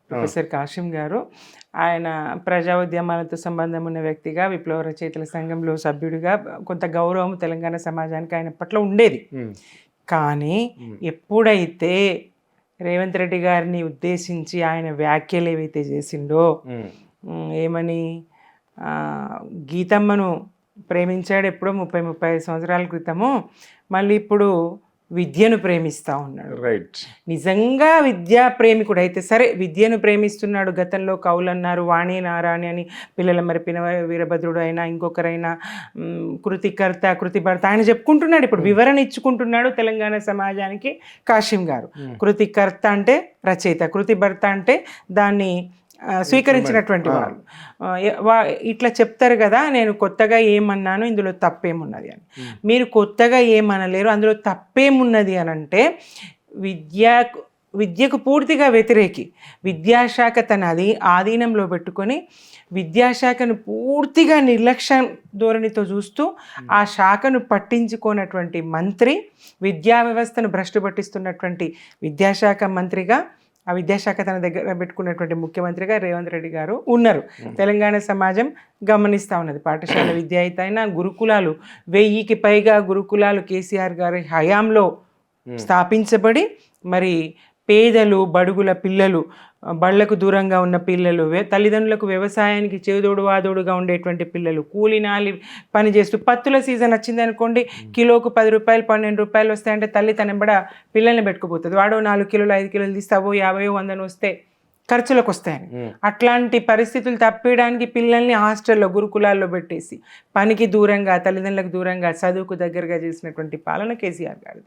Professor Kasim గారు. ఆయన ప్రజా ఉద్యమాలతో సంబంధం ఉన్న వ్యక్తిగా, విప్లవ రచయితల సంఘంలో సభ్యుడిగా కొంత గౌరవం తెలంగాణ సమాజానికి ఆయన పట్ల ఉండేది. కానీ ఎప్పుడైతే రేవంత్ రెడ్డి గారిని ఉద్దేశించి ఆయన వ్యాఖ్యలు ఏవైతే చేసిండో, ఏమని గీతమ్మను ప్రేమించాడు ఎప్పుడో 30-35 సంవత్సరాల క్రితము, మళ్ళీ ఇప్పుడు విద్యను ప్రేమిస్తూ ఉన్నాడు. రైట్. నిజంగా విద్యా ప్రేమికుడు అయితే సరే, విద్యను ప్రేమిస్తున్నాడు. గతంలో కవులు అన్నారు, వాణి నారాయణ అని, పిల్లల మరి పిన వీరభద్రుడు అయినా ఇంకొకరైనా కృతికర్త కృతిభర్త ఆయన చెప్పుకుంటున్నాడు. ఇప్పుడు వివరణ ఇచ్చుకుంటున్నాడు తెలంగాణ సమాజానికి కాశీం గారు. కృతికర్త అంటే రచయిత, కృతిభర్త అంటే దాన్ని స్వీకరించినటువంటి వాళ్ళు. ఇట్లా చెప్తారు కదా, నేను కొత్తగా ఏమన్నాను, ఇందులో తప్పేమున్నది అని. మీరు కొత్తగా ఏమనలేరు, అందులో తప్పేమున్నది అని అంటే విద్యకు పూర్తిగా వ్యతిరేకి. విద్యాశాఖ తన ఆధీనంలో పెట్టుకొని విద్యాశాఖను పూర్తిగా నిర్లక్ష్యం ధోరణితో చూస్తూ ఆ శాఖను పట్టించుకోనటువంటి మంత్రి, విద్యా వ్యవస్థను భ్రష్టు పట్టిస్తున్నటువంటి విద్యాశాఖ మంత్రిగా, ఆ విద్యాశాఖ తన దగ్గర పెట్టుకున్నటువంటి ముఖ్యమంత్రిగా రేవంత్ రెడ్డి గారు ఉన్నారు. తెలంగాణ సమాజం గమనిస్తూ ఉన్నది. పాఠశాల విద్య అయినా, గురుకులాలు 1000కి పైగా గురుకులాలు కేసీఆర్ గారి హయాంలో స్థాపించబడి, మరి పేదలు, బడుగుల పిల్లలు, బళ్లకు దూరంగా ఉన్న పిల్లలు, తల్లిదండ్రులకు వ్యవసాయానికి చేదోడు వాదోడుగా ఉండేటువంటి పిల్లలు, కూలినాలి పని చేస్తూ, పత్తుల సీజన్ వచ్చింది అనుకోండి, కిలోకు 10 రూపాయలు 12 రూపాయలు వస్తాయంటే తల్లి తనెంబడ పిల్లల్ని పెట్టుకుపోతుంది. వాడో 4 కిలోలు 5 కిలోలు తీస్తావో 50 100 వస్తే ఖర్చులకు వస్తాయని. అట్లాంటి పరిస్థితులు తప్పేయడానికి పిల్లల్ని హాస్టల్లో, గురుకులాల్లో పెట్టేసి పనికి దూరంగా, తల్లిదండ్రులకు దూరంగా, చదువుకు దగ్గరగా చేసినటువంటి పాలన కేసీఆర్ గారిది.